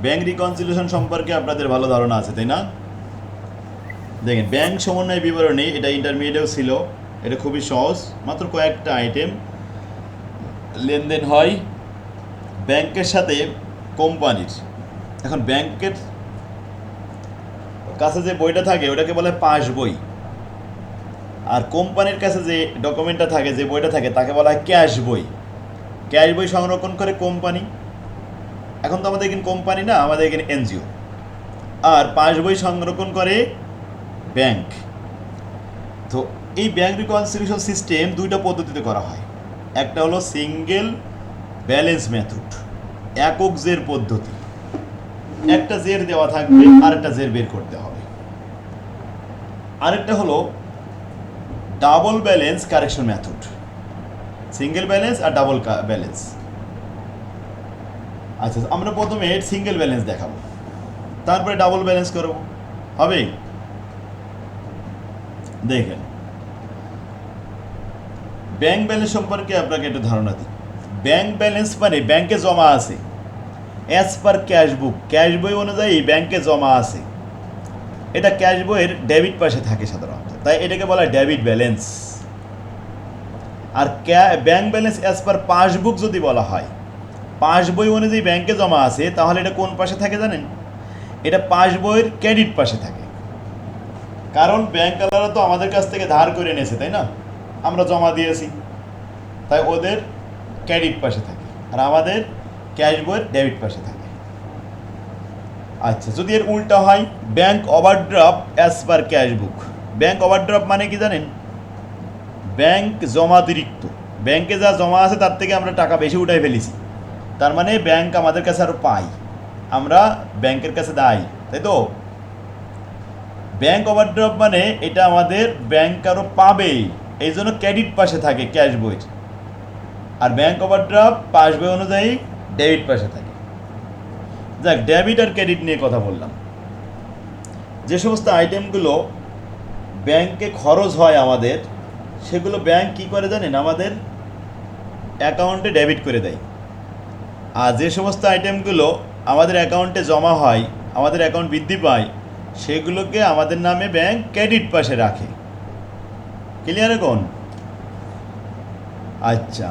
Bank reconciliation সম্পর্কে আপনাদের ভালো ধারণা আছে, তাই না? দেখেন, ব্যাংক সমন্বয় বিবরণী, এটা ইন্টারমিডিয়েটেও ছিল। এটা খুবই সহজ, মাত্র কয়েকটা আইটেম। লেনদেন হয় ব্যাংকের সাথে কোম্পানির। এখন ব্যাংকের কাছে যে বইটা থাকে ওটাকে বলে পাস বই, আর কোম্পানির কাছে যে ডকুমেন্টটা থাকে, যে বইটা থাকে, তাকে বলা হয় ক্যাশ বই। ক্যাশ বই সংরক্ষণ করে কোম্পানি। এখন তো আমাদের এখানে কোম্পানি না, আমাদের এখানে এনজিও। আর পাস বই সংরক্ষণ করে ব্যাংক। তো এই ব্যাংক রিকনসিলিয়েশন সিস্টেম দুইটা পদ্ধতিতে করা হয়। একটা হলো সিঙ্গেল ব্যালেন্স মেথড, একক জের পদ্ধতি। একটা জের দেওয়া থাকবে আর একটা জের বের করতে হবে। আরেকটা হলো double balance correction method, single balance আর ডাবল ব্যালেন্স। আচ্ছা, আমরা প্রথমে সিঙ্গেল ব্যালেন্স দেখাবো, তারপরে ডাবল ব্যালেন্স করব, হবে? দেখেন, ব্যাংক ব্যালেন্স সম্পর্কে আপনাকে একটা ধারণা দিই। ব্যাংক ব্যালেন্স মানে ব্যাংকে জমা আছে as per cash book, cash বই অনুযায়ী ব্যাংকে জমা আছে। এটা ক্যাশ বইয়ের ডেবিট পাশে থাকে সাধারণত, তাই এটাকে বলা হয় ডেবিট ব্যালেন্স। আর bank balance as per passbook যদি বলা হয়, পাস বই অনুযায়ী ব্যাংকে জমা আছে, তাহলে এটা কোন পাশে থাকে জানেন? এটা পাস বইয়ের ক্রেডিট পাশে থাকে। কারণ ব্যাংকওয়ালারা তো আমাদের কাছ থেকে ধার করে নিয়েছে, তাই না? আমরা জমা দিয়েছি, তাই ওদের ক্রেডিট পাশে থাকে, আর আমাদের ক্যাশ বইয়ের ডেবিট পাশে থাকে। আচ্ছা, যদি এর উল্টা হয়, bank overdraft as per cash বুক। ব্যাংক ওভারড্রাফট মানে কি জানেন? ব্যাংক জমাতিরিক্ত, ব্যাংকে যা জমা আছে তার থেকে আমরা টাকা বেশি উঠাই ফেলেছি, তার মানে ব্যাংক আমাদের কাছে আরও পাই, আমরা ব্যাংকের কাছে দায়ী, তাই তো? ব্যাংক ওভারড্রাফট মানে এটা আমাদের ব্যাংক আরও পাবে, এই জন্য ক্রেডিট পাশে থাকে ক্যাশ বইয়ের। আর ব্যাংক ওভারড্রাফট পাস বই অনুযায়ী ডেবিট পাশে থাকে। যাক, ডেবিট আর ক্রেডিট নিয়ে কথা বললাম। যে সমস্ত আইটেমগুলো ব্যাংকে খরচ হয় আমাদের, সেগুলো ব্যাংক কী করে জানেন? আমাদের অ্যাকাউন্টে ডেবিট করে দেয়। আর যে সমস্ত আইটেমগুলো আমাদের অ্যাকাউন্টে জমা হয়, আমাদের অ্যাকাউন্ট বৃদ্ধি পায়, সেগুলোকে আমাদের নামে ব্যাংক ক্রেডিট পাশে রাখে। ক্লিয়ার এখন? আচ্ছা,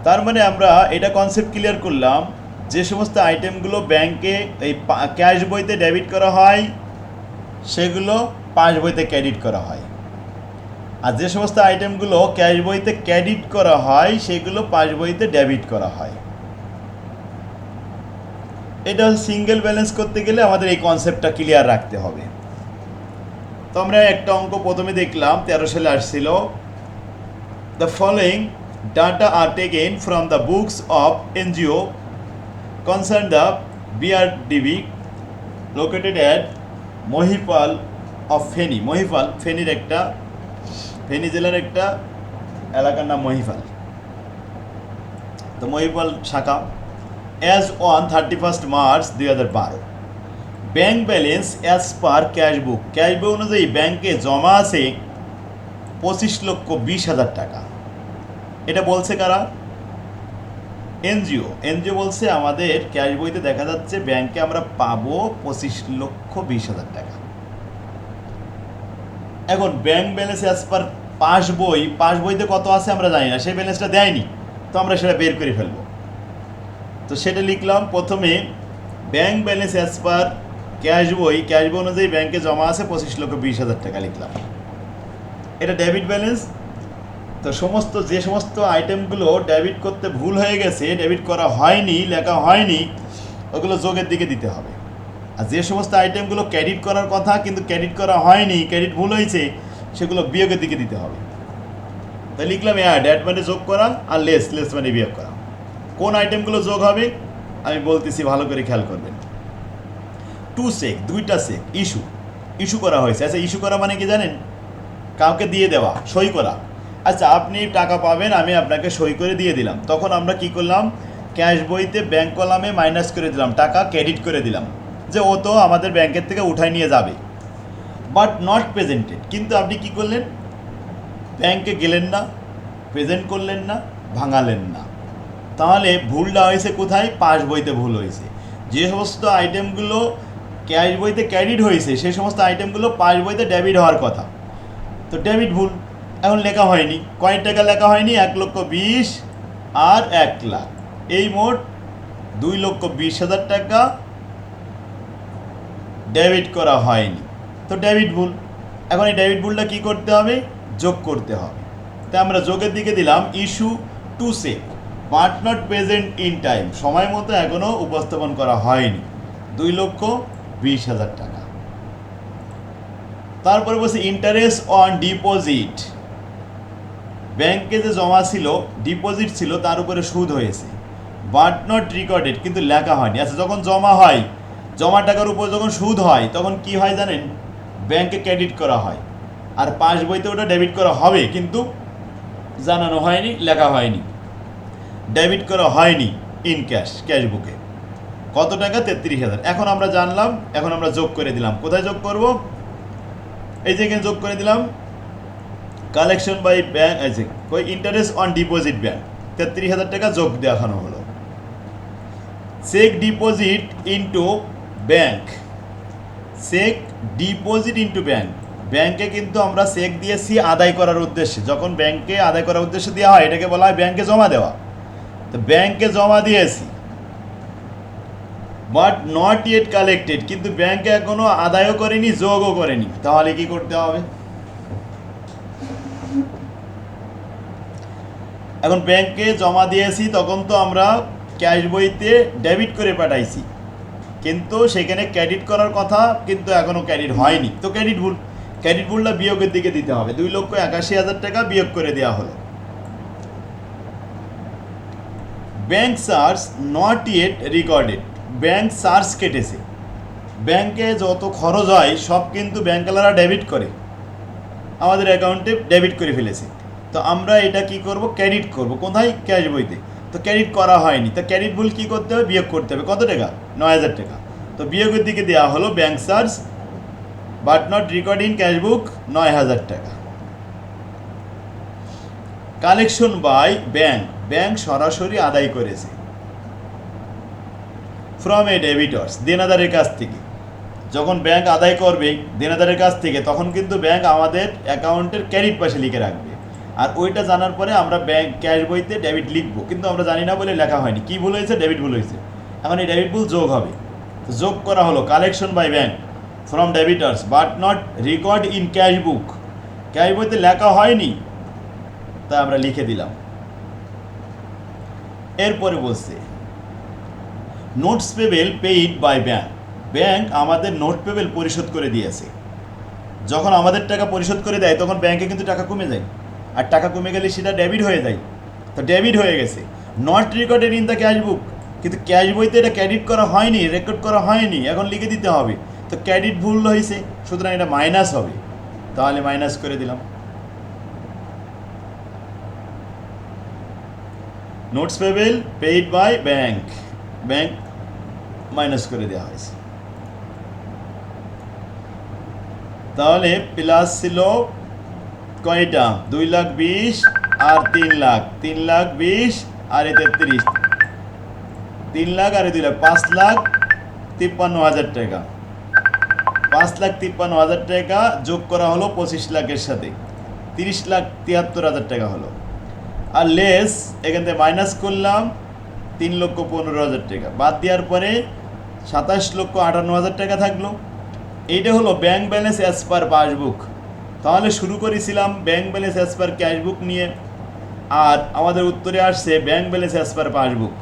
তার মানে আমরা এটা কনসেপ্ট ক্লিয়ার করলাম, যে সমস্ত আইটেমগুলো ব্যাংকে এই ক্যাশ বইতে ডেবিট করা হয়, সেগুলো পাস বইতে ক্রেডিট করা হয়। আর যে সমস্ত আইটেমগুলো ক্যাশ বইতে ক্রেডিট করা হয়, সেগুলো পাস বইতে ডেবিট করা হয়। এটা সিঙ্গেল ব্যালেন্স করতে গেলে আমাদের এই কনসেপ্টটা ক্লিয়ার রাখতে হবে। তো আমরা একটা অঙ্ক প্রথমে দেখলাম, 13 সালে আসছিল। The following data are taken from the books of NGO concern the BRDB located at Mahipal of Feni. Mahipal ফেনীর একটা, ফেনী জেলার একটা এলাকার নাম মহিপাল। তো মহিপাল শাখা। As on 31 March 2012, bank balance as per cash book, cash বুক অনুযায়ী ব্যাংকে জমা আছে 25,20,000 টাকা। এটা বলছে কারা? এনজিও। এনজিও বলছে আমাদের ক্যাশ বইতে দেখা যাচ্ছে ব্যাংকে আমরা পাবো 25,20,000 টাকা। এখন ব্যাংক ব্যালেন্স অ্যাজ পার পাস বই, পাস বইতে কত আছে আমরা জানি না, সেই ব্যালেন্সটা দেয়নি, তো আমরা সেটা বের করে ফেলবো। তো সেটা লিখলাম প্রথমে, bank balance as per cash বই, ক্যাশ বই অনুযায়ী ব্যাংকে জমা আছে 25,20,000 টাকা লিখলাম। এটা ডেবিট ব্যালেন্স। তো যে সমস্ত আইটেমগুলো ডেবিট করতে ভুল হয়ে গেছে, ডেবিট করা হয়নি, লেখা হয়নি, ওগুলো যোগের দিকে দিতে হবে। আর যে সমস্ত আইটেমগুলো ক্রেডিট করার কথা কিন্তু ক্রেডিট করা হয়নি, ক্রেডিট ভুল হয়েছে, সেগুলো বিয়োগের দিকে দিতে হবে। তাই লিখলাম অ্যাড মানে যোগ করা, আর লেস মানে বিয়োগ করা। কোন আইটেমগুলো যোগ হবে আমি বলতেছি, ভালো করে খেয়াল করবেন। 2 চেক, 2টা চেক ইস্যু করা হয়েছে। আচ্ছা, ইস্যু করা মানে কি জানেন? কাউকে দিয়ে দেওয়া, সই করা। আচ্ছা, আপনি টাকা পাবেন, আমি আপনাকে সই করে দিয়ে দিলাম। তখন আমরা কি করলাম? ক্যাশ বইতে ব্যাংক কলামে মাইনাস করে দিলাম, টাকা ক্রেডিট করে দিলাম, যে ও তো আমাদের ব্যাংকের থেকে উঠায় নিয়ে যাবে। বাট নট প্রেজেন্টেড, কিন্তু আপনি কি করলেন? ব্যাংকে গেলেন না, প্রেজেন্ট করলেন না, ভাঙালেন না। তাহলে ভুলটা হয়েছে কোথায়? পাস বইতে ভুল হয়েছে। যে সমস্ত আইটেমগুলো ক্যাশ বইতে ক্রেডিট হয়েছে সেই সমস্ত আইটেমগুলো পাস বইতে ডেবিট হওয়ার কথা, তো ডেবিট ভুল, এখন লেখা হয়নি। কয় টাকা লেখা হয়নি? 1,20,000 আর 1,00,000, এই মোট 2,20,000 টাকা ডেবিট করা হয়নি, তো ডেবিট ভুল। এখন এই ডেবিট ভুলটা কী করতে হবে? যোগ করতে হবে। তাই আমরা যোগের দিকে দিলাম issue to check but not present in time, সময় মতো এখনও উপস্থাপন করা হয়নি, 2,20,000 টাকা। তারপরে বলছে ইন্টারেস্ট অন ডিপোজিট, ব্যাংকে যে জমা ছিল, ডিপোজিট ছিল, তার উপরে সুদ হয়েছে, বাট নট রেকর্ডেড, কিন্তু লেখা হয়নি। আচ্ছা, যখন জমা হয়, জমা টাকার উপর যখন সুদ হয় তখন কি হয় জানেন? ব্যাংকে ক্রেডিট করা হয়, আর পাস বইতে ওটা ডেবিট করা হবে, কিন্তু জানানো হয়নি, লেখা হয়নি, ডেবিট করা হয়নি ইন ক্যাশ, ক্যাশ বুকে। কত টাকা? 33,000। এখন আমরা জানলাম, এখন আমরা যোগ করে দিলাম। কোথায় যোগ করব? এই যে এখানে যোগ করে দিলাম, কালেকশন বাই ব্যাংক আছে, কই ইন্টারেস্ট অন ডিপোজিট ব্যাংক, 33,000 টাকা যোগ দেখানো হলো। Cheque deposit into bank, cheque deposit into bank, ব্যাংকে কিন্তু আমরা চেক দিয়েছি আদায় করার উদ্দেশ্যে। যখন ব্যাংকে আদায় করার উদ্দেশ্যে দেওয়া হয় এটাকে বলা হয় ব্যাংকে জমা দেওয়া। তো ব্যাংকে জমা দিয়েছি, বাট নট ইয়েট কালেক্টেড, কিন্তু ব্যাংকে এখনো আদায়ও করেনি, যোগও করেনি। তাহলে কি করতে হবে? এখন ব্যাংকে জমা দিয়েছি, তখন তো আমরা ক্যাশ বইতে ডেবিট করে পাঠাইছি, কিন্তু সেখানে ক্রেডিট করার কথা, কিন্তু এখনো ক্রেডিট হয়নি, তো ক্রেডিট ভুল। ক্রেডিট ভুলটা বিয়োগের দিকে দিতে হবে, 2,81,000 টাকা বিয়োগ করে দেওয়া হলো। Bank charge not yet recorded, bank charge কেটেছে। ব্যাংকে যত খরচ হয় সব কিন্তু ব্যাংকওয়ালারা ডেবিট করে, আমাদের অ্যাকাউন্টে ডেবিট করে ফেলেছে। তো আমরা এটা কি করব? ক্রেডিট করব। কোথায়? ক্যাশ বইতে। তো ক্রেডিট করা হয়নি, তো ক্রেডিট ভুল কী করতে হবে? বিয়োগ করতে হবে। কত টাকা? 9,000 টাকা। তো বিয়োগের দিকে দেওয়া হলো bank charge but not record in cash বুক, 9,000 টাকা। কালেকশন বাই ব্যাংক, ব্যাংক সরাসরি আদায় করেছে ফ্রম এ ডেবিটর্স, দেনাদারের কাছ থেকে। যখন ব্যাংক আদায় করবে দেনাদারের কাছ থেকে, তখন কিন্তু ব্যাংক আমাদের অ্যাকাউন্টের ক্রেডিট পাশে লিখে রাখবে, আর ওইটা জানার পরে আমরা ব্যাংক ক্যাশ বইতে ডেবিট লিখবো, কিন্তু আমরা জানি না বলে লেখা হয়নি। কি ভুল হয়েছে? ডেবিট ভুল হয়েছে। এখন এই ডেবিট ভুল যোগ হবে, তো যোগ করা হলো collection by bank from debtors but not record in cash book, cash বইতে লেখা হয়নি, তা আমরা লিখে দিলাম। এরপরে বলছে notes payable paid by bank, bank আমাদের নোট পেবেল পরিশোধ করে দিয়েছে। যখন আমাদের টাকা পরিশোধ করে দেয় তখন ব্যাংকে কিন্তু টাকা কমে যায়, আর টাকা কমে গেলে সেটা ডেবিট হয়ে যায়, তো ডেবিট হয়ে গেছে। Not recorded in the cash বুক, কিন্তু ক্যাশ বইতে এটা ক্রেডিট করা হয়নি, রেকর্ড করা হয়নি, এখন লিখে দিতে হবে। তো ক্রেডিট ভুল হয়েছে, সুতরাং এটা মাইনাস হবে, তাহলে মাইনাস করে দিলাম। Notes payable paid by bank, bank minus করে দেওয়া হয়েছে। তাহলে প্লাস ছিল কয়টা? 2,20,000 আর 3,00,000, 3,20,000 আর 33, 3,00,000 আর 2,00,000, 5,53,000 টাকা। 5,53,000 টাকা যোগ করা হলো 25 লাখের সাথে, 30,73,000 টাকা হলো। আর লেস এখান থেকে মাইনাস করলাম 3,15,000 টাকা, বাদ দেওয়ার পরে 27,58,000 টাকা থাকলো। এইটা হলো bank balance as per passbook. তাহলে শুরু করেছিলাম ব্যাংক ব্যালেন্স অ্যাজ পার ক্যাশবুক নিয়ে, আর আমাদের উত্তরে আসছে bank balance as per passbook.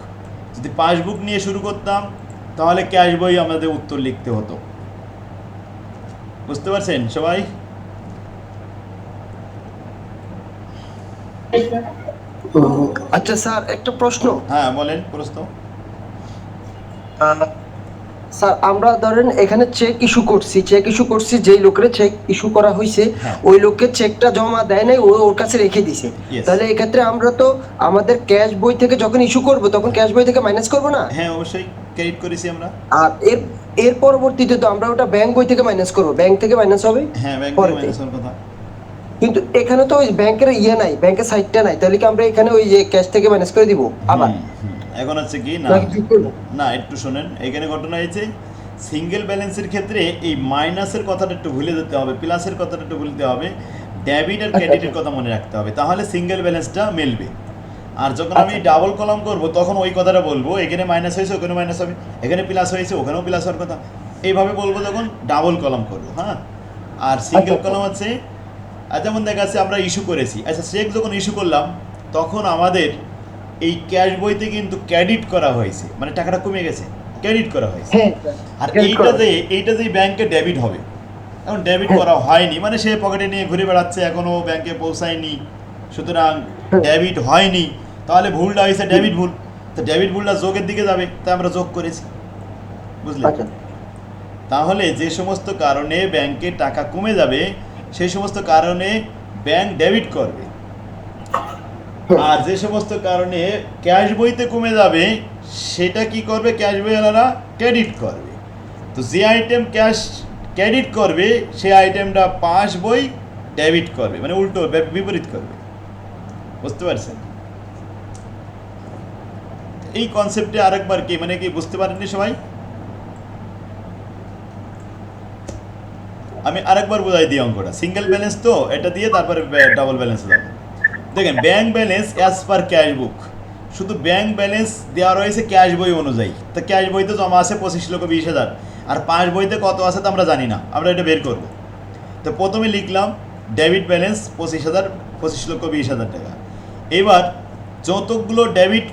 যদি পাসবুক নিয়ে শুরু করতাম তাহলে ক্যাশ বই আমাদের উত্তর লিখতে হতো। বুঝতে পারছেন সবাই? আচ্ছা স্যার, একটা প্রশ্ন। হ্যাঁ বলেন প্রশ্ন। স্যার, আমরা ধরেন এখানে চেক ইস্যু করছি, যেই লোকের চেক ইস্যু করা হয়েছে হ্যাঁ। ওই লোককে চেকটা জমা দেয় নাই, ও ওর কাছে রেখে দিছে। Yes. তাহলে এক্ষেত্রে আমরা তো আমাদের ক্যাশ বই থেকে যখন ইস্যু করব তখন ক্যাশ বই থেকে মাইনাস করব না? হ্যাঁ অবশ্যই ক্রেডিট করেছি আমরা। আর এর পরবর্তীতে তো আমরা ওটা ব্যাংক বই থেকে মাইনাস করব, ব্যাংক থেকে মাইনাস হবে। হ্যাঁ ব্যাংক পরেতে। মাইনাস হওয়ার কথা। কিন্তু এখানে তো ওই ব্যাংকের নাই, ব্যাংকের সাইটটা নাই, তাহলে কি আমরা এখানে ওই যে ক্যাশ থেকে মাইনাস করে দিব আবার? এখন হচ্ছে কি না, নাকি যোগ করবো? না একটু শোনেন, এখানে ঘটনা হয়েছে সিঙ্গেল ব্যালেন্সের ক্ষেত্রে এই মাইনাসের কথাটা একটু ভুলে যেতে হবে, প্লাসের কথাটা একটু ভুলতে হবে, ডেবিট আর আচ্ছা আচ্ছা ক্রেডিটের কথা মনে রাখতে হবে, তাহলে সিঙ্গেল ব্যালেন্সটা মিলবে। আর যখন আমি আচ্ছা ডাবল কলাম করব তখন ওই কথাটা বলবো, এখানে মাইনাস হয়েছে ওখানে মাইনাস হবে, এখানে প্লাস হয়েছে ওখানেও প্লাস হওয়ার কথা, এইভাবে বলবো যখন ডাবল কলাম করবো। হ্যাঁ, আর আচ্ছা সিঙ্গেল আচ্ছা কলাম আছে, আর যেমন দেখা যাচ্ছে আমরা ইস্যু করেছি, আচ্ছা চেক যখন ইস্যু করলাম তখন আমাদের এই ক্যাশ বইতে কিন্তু ক্রেডিট করা হয়েছে, মানে টাকাটা কমে গেছে, ক্রেডিট করা হয়েছে। হ্যাঁ আর ক্রেডিট করা হয়েছে। এইটা যে ব্যাংকে ডেবিট হবে, এখন ডেবিট হ্যাঁ করা হয়নি, মানে সে পকেটে নিয়ে ঘুরে বেড়াচ্ছে, এখনও ব্যাংকে পৌঁছায়নি, সুতরাং হ্যাঁ ডেবিট হয়নি, তাহলে ভুলটা হয়েছে হুম, ডেবিট ভুল। তো ডেবিট ভুলটা যোগের দিকে যাবে, তাই আমরা যোগ করেছি, বুঝলে? আচ্ছা তাহলে যে সমস্ত কারণে ব্যাংকে টাকা কমে যাবে সেই সমস্ত কারণে ব্যাংক ডেবিট করবে, হ্যাঁ আর যে সমস্ত কারণে ক্যাশ বইতে কমে যাবে সেটা কি করবে, ক্যাশ বইওয়ালারা ক্রেডিট করবে। তো যে আইটেম ক্যাশ ক্রেডিট করবে সেই আইটেমটা পাস বই ডেবিট করবে, মানে উল্টো বিপরীত করবে, বুঝতে পারছেন? এই কনসেপ্টে আরেকবার কি মানে কি বুঝতে পারেননি সবাই? আমি আরেকবার বোঝাই দিই অঙ্কটা, সিঙ্গেল ব্যালেন্স তো এটা দিয়ে তারপরে ডাবল ব্যালেন্সে যাবো। দেখেন bank balance as per cash বুক, শুধু ব্যাংক ব্যালেন্স দেওয়া রয়েছে ক্যাশ বই অনুযায়ী, তো ক্যাশ বইতে জমা আছে 25,20,000, আর পাস বইতে কত আছে তো আমরা জানি না, আমরা এটা বের করব। তো প্রথমে লিখলাম ডেবিট ব্যালেন্স 25,000, 25,20,000 টাকা। এবার যতগুলো ডেবিট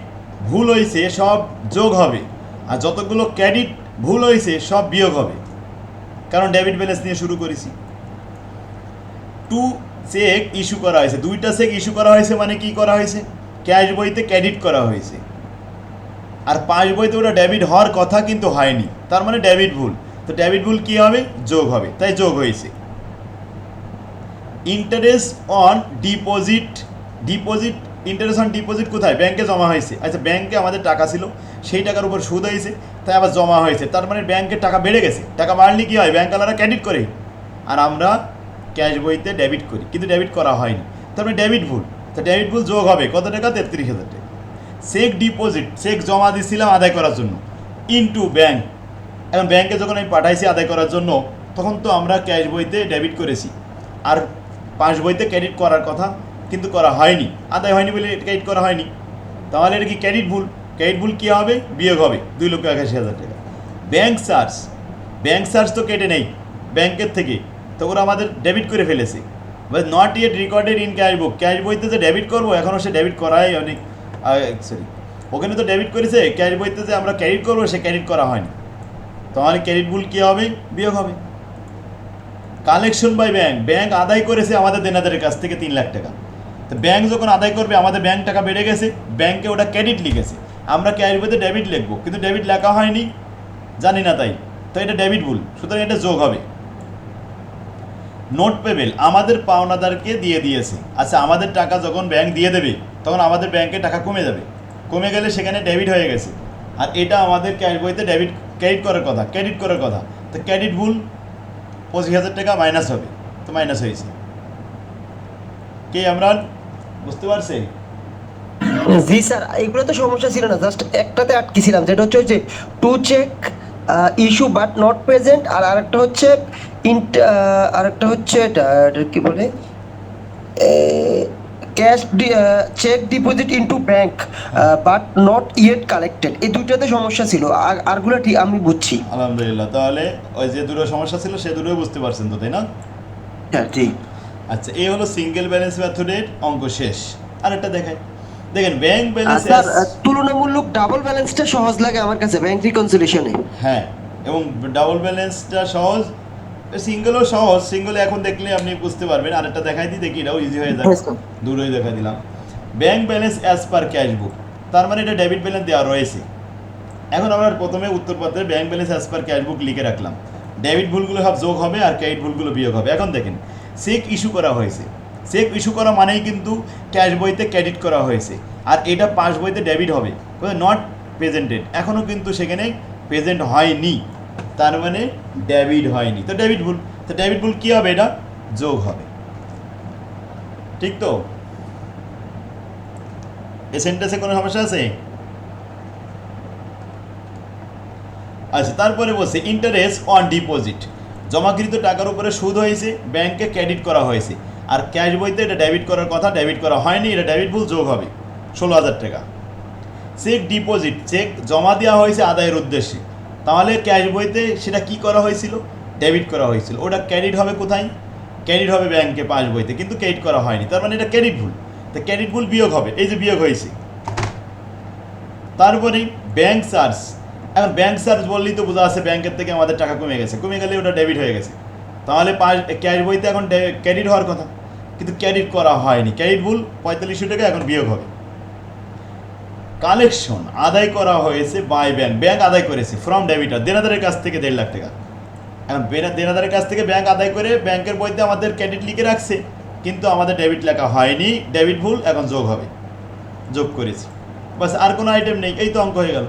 ভুল হয়েছে সব যোগ হবে, আর যতগুলো ক্রেডিট ভুল হয়েছে সব বিয়োগ হবে, কারণ ডেবিট ব্যালেন্স নিয়ে শুরু করেছি। টু চেক ইস্যু করা হয়েছে, দুইটা চেক ইস্যু করা হয়েছে, মানে কি করা হয়েছে, ক্যাশ বইতে ক্রেডিট করা হয়েছে, আর পাস বইতে ওটা ডেবিট হওয়ার কথা কিন্তু হয়নি, তার মানে ডেবিট ভুল। তো ডেবিট ভুল কি হবে, যোগ হবে, তাই যোগ হয়েছে। Interest on deposit, deposit interest on deposit কোথায়, ব্যাংকে জমা হয়েছে, আচ্ছা ব্যাংকে আমাদের টাকা ছিল সেই টাকার উপর সুদ হয়েছে, তাই আবার জমা হয়েছে, তার মানে ব্যাংকের টাকা বেড়ে গেছে, টাকা বাড়লে কী হয়, ব্যাংকওয়ালারা ক্রেডিট করে আর আমরা ক্যাশ বইতে ডেবিট করি, কিন্তু ডেবিট করা হয়নি, তার মানে ডেবিট ভুল। তো ডেবিট ভুল যোগ হবে কত টাকা, 33,000 টাকা। চেক ডিপোজিট, চেক জমা দিয়েছিলাম আদায় করার জন্য, ইনটু ব্যাংক, এখন ব্যাংকে যখন আমি পাঠাইছি আদায় করার জন্য তখন তো আমরা ক্যাশ বইতে ডেবিট করেছি, আর পাস বইতে ক্রেডিট করার কথা কিন্তু করা হয়নি, আদায় হয়নি বলে ক্রেডিট করা হয়নি, তাহলে এটা কি ক্রেডিট ভুল, ক্রেডিট ভুল কী হবে, বিয়োগ হবে 2,81,000 টাকা। ব্যাংক চার্জ, ব্যাংক চার্জ তো কেটে নেই ব্যাংকের থেকে, তো ওরা আমাদের ডেবিট করে ফেলেছে, not yet recorded in cash book, cash বইতে যে ডেবিট করবো এখনও সে ডেবিট করাই অনেক, সরি ওখানে তো ডেবিট করেছে, ক্যাশ বইতে যে আমরা ক্রেডিট করবো সে ক্রেডিট করা হয়নি, তাহলে ক্রেডিট ভুল কী হবে, বিয়োগ হবে। কালেকশন বাই ব্যাংক, ব্যাংক আদায় করেছে আমাদের দেনাদারের কাছ থেকে 3 লাখ টাকা, তো ব্যাংক যখন আদায় করবে আমাদের ব্যাংক টাকা বেড়ে গেছে, ব্যাংকে ওটা ক্রেডিট লিখেছে, আমরা ক্যাশ বইতে ডেবিট লিখবো, কিন্তু ডেবিট লেখা হয়নি, জানি না তাই, তো এটা ডেবিট ভুল, সুতরাং এটা যোগ হবে। নোট পেবেল, আমাদের পাওনাদারকে দিয়ে দিয়েছে, আচ্ছা আমাদের টাকা যখন ব্যাংক দিয়ে দেবে তখন আমাদের ব্যাংকে টাকা কমে যাবে, কমে গেলে সেখানে ডেবিট হয়ে গেছে, আর এটা আমাদের ক্যাশ বইতে ডেবিট ক্রেডিট করার কথা, ক্রেডিট করার কথা, তো ক্রেডিট ভুল 25,000 টাকা মাইনাস হবে, তো মাইনাস হয়েছে। কে আমরা বুঝতে পারছি? জি স্যার, এগুলো তো সমস্যা ছিল না, জাস্ট একটাতে আটকেছিলাম, যেটা হচ্ছে যে two cheque issue but not present, আর আরেকটা হচ্ছে আরেকটা হচ্ছে এটা কি বলে, cash cheque deposit into bank but not yet collected, এই দুইটাতে সমস্যা ছিল, আরগুলো ঠিক আমি বুঝছি। আলহামদুলিল্লাহ, তাহলে ওই যে দুটো সমস্যা ছিল সে দুটোই বুঝতে পারছেন তো, তাই না? হ্যাঁ জি। আচ্ছা এই হলো সিঙ্গেল ব্যালেন্স মেথডের অঙ্ক শেষ। আরেকটা দেখাই, দেখেন ব্যাংক ব্যালেন্স, স্যার তুলনামূলক ডাবল ব্যালেন্সটা সহজ লাগে আমার কাছে ব্যাংক রিকনসিলিয়েশনে। হ্যাঁ, এবং ডাবল ব্যালেন্সটা সহজ, সিঙ্গেলও সহজ, সিঙ্গেলে এখন দেখলে আপনি বুঝতে পারবেন। আরেকটা দেখাই দিই, দেখি এটাও ইজি হয়ে যাবে, দূরই দেখা দিলাম। Bank balance as per cash বুক, তার মানে এটা ডেবিট ব্যালেন্স দেওয়া রয়েছে। এখন আমরা প্রথমে উত্তরপত্রে bank balance as per cash book লিখে রাখলাম, ডেবিট ভুলগুলো সব যোগ হবে আর ক্রেডিট ভুলগুলো বিয়োগ হবে। এখন দেখেন চেক ইস্যু করা হয়েছে, চেক ইস্যু করা মানেই কিন্তু ক্যাশ বইতে ক্রেডিট করা হয়েছে, আর এটা পাস বইতে ডেবিট হবে, নট প্রেজেন্টেড, এখনও কিন্তু সেখানে প্রেজেন্ট হয়নি, তার মানে ডেবিট হয়নি, তো ডেবিট ভুল। তো ডেবিট ভুল কী হবে, এটা যোগ হবে, ঠিক তো? এই সেন্টেন্সে কোনো সমস্যা আছে? আচ্ছা, তারপরে বলছে ইন্টারেস্ট অন ডিপোজিট, জমাকৃত টাকার উপরে সুদ হয়েছে, ব্যাংকে ক্রেডিট করা হয়েছে, আর ক্যাশ বইতে এটা ডেবিট করার কথা, ডেবিট করা হয়নি, এটা ডেবিট ভুল যোগ হবে 16,000 টাকা। চেক ডিপোজিট, চেক জমা দেওয়া হয়েছে আদায়ের উদ্দেশ্যে, তাহলে ক্যাশ বইতে সেটা কি করা হয়েছিল, ডেবিট করা হয়েছিল, ওটা ক্রেডিট হবে কোথায়, ক্রেডিট হবে ব্যাংকে পাস বইতে, কিন্তু ক্রেডিট করা হয়নি, তার মানে এটা ক্রেডিট ভুল, তো ক্রেডিট ভুল বিয়োগ হবে, এই যে বিয়োগ হয়েছে। তারপরে ব্যাংক চার্জ, এখন ব্যাংক চার্জ বললেই তো বোঝা আছে ব্যাংকের থেকে আমাদের টাকা কমে গেছে, কমে গেলে ওটা ডেবিট হয়ে গেছে, তাহলে ক্যাশ বইতে এখন ক্রেডিট হওয়ার কথা, কিন্তু ক্রেডিট করা হয়নি, ক্রেডিট ভুল, 4500 টাকা এখন বিয়োগ হবে। কালেকশন, আদায় করা হয়েছে বাই ব্যাংক, ব্যাংক আদায় করেছে ফ্রম ডেবিটার, দেনাদারের কাছ থেকে 1.5 লাখ টাকা, এখন দেনাদারের কাছ থেকে ব্যাংক আদায় করে ব্যাংকের বইতে আমাদের ক্রেডিট লিখে রাখছে, কিন্তু আমাদের ডেবিট লেখা হয়নি, ডেবিট ভুল, এখন যোগ হবে, যোগ করেছি, বাস আর কোনো আইটেম নেই, এই তো অঙ্ক হয়ে গেল।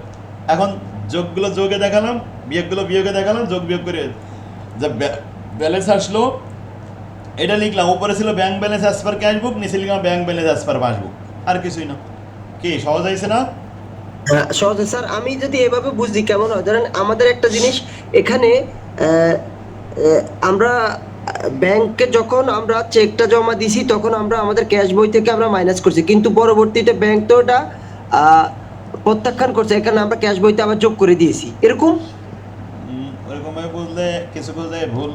এখন যোগগুলো যোগে দেখালাম, বিয়োগগুলো বিয়োগে দেখালাম, যোগ বিয়োগ করে যা ব্যালেন্স আসলো এটা লিখলাম, উপরে ছিল bank balance as per cash book, নিচে লিখলাম bank balance as per passbook, আর কিছুই না। কি সহজ হয়েছে না? হ্যাঁ, সহজে স্যার। আমি যদি এভাবে বুঝি কেমন হয়, ধরেন আমাদের একটা জিনিস এখানে আমরা ব্যাংকে যখন আমরা চেকটা জমা দিছি তখন আমরা আমাদের ক্যাশ বই থেকে আমরা মাইনাস করছি, কিন্তু পরবর্তীতে ব্যাংক তো ওটা প্রত্যাখ্যান করছে, এখানে আমরা ক্যাশ বইতে আবার যোগ করে দিয়েছি, এরকম। ওইরকমভাবে বুঝলে কিছু বুঝলে ভুল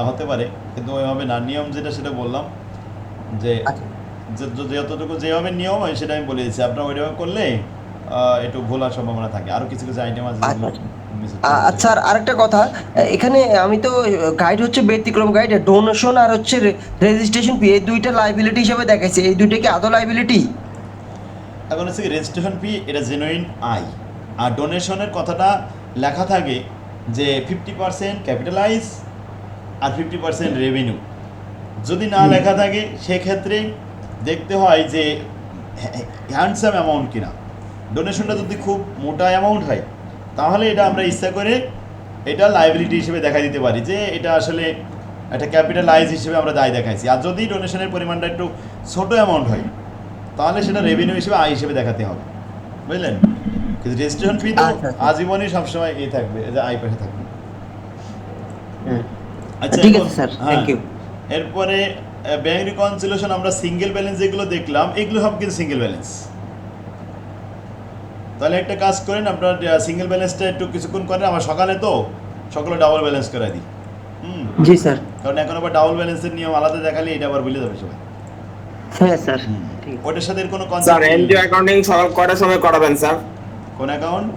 হতে পারে, কিন্তু ওইভাবে না, নিয়ম যেটা সেটা বললাম, যে আচ্ছা। যতটুকু যেভাবে নিয়ম হয় সেটা আমি বলে দিচ্ছি, আপনারা ওইভাবে করলে একটু ভুল হওয়ার সম্ভাবনা থাকে, আরও কিছু কিছু আইটেম আছে যেগুলো miss হচ্ছে। আচ্ছা, আর আরেকটা কথা, এখানে আমি তো গাইড হচ্ছে ব্যতিক্রম গাইড, ডোনেশন আর হচ্ছে রেজিস্ট্রেশন ফি, এই দুইটা লাইবিলিটি হিসেবে দেখাইছে, এই দুইটা কি আদৌ লাইবিলিটি? এখন হচ্ছে রেজিস্ট্রেশন ফি, এটা জেনুইন আয়, আর ডোনেশনের কথাটা লেখা থাকে যে 50% ক্যাপিটালাইজ আর 50% রেভিনিউ, যদি না লেখা থাকে সেক্ষেত্রে দেখতে হয় যে হ্যান্ডসাম অ্যামাউন্ট কিনা। ডোনেশনটা যদি খুব মোটা অ্যামাউন্ট হয় তাহলে এটা আমরা ইচ্ছা করে এটা লাইবিলিটি হিসেবে দেখা দিতে পারি, যে এটা আসলে একটা ক্যাপিটালাইজ হিসেবে আমরা দায় দেখাইছি, আর যদি ডোনেশনের পরিমাণটা একটু ছোটো অ্যামাউন্ট হয় তাহলে সেটা রেভিনিউ হিসেবে আয় হিসেবে দেখাতে হবে, বুঝলেন? কিন্তু রেজিস্ট্রেশন ফি তো আচ্ছা। আজীবনই সবসময় থাকবে, যে আয় পাশে থাকবে। আচ্ছা, ঠিক এখন আছে স্যার, হ্যাঁ, থ্যাংক ইউ। এরপরে ব্যাংক রিকনসিলিয়েশন, আমরা সিঙ্গেল ব্যালেন্স যেগুলো দেখলাম এগুলো সব কিন্তু সিঙ্গেল ব্যালেন্স। তাহলে একটা কাজ করেন, আপনার সিঙ্গেল ব্যালেন্সটা একটু কিছুক্ষণ করেন, আমার সকালে তো সকালে ডাবল ব্যালেন্স করে দিই। জি স্যার। কারণ এখন আবার ডাবল ব্যালেন্সের নিয়ম আলাদা দেখালে এটা আবার ভুলে যাবে সবাই। হ্যাঁ স্যার। ওটার সাথে এর কোনো স্যার কনসেপ্ট, এনজিও অ্যাকাউন্টিং সকাল কয়টার সময় করাবেন স্যার? কোন অ্যাকাউন্ট?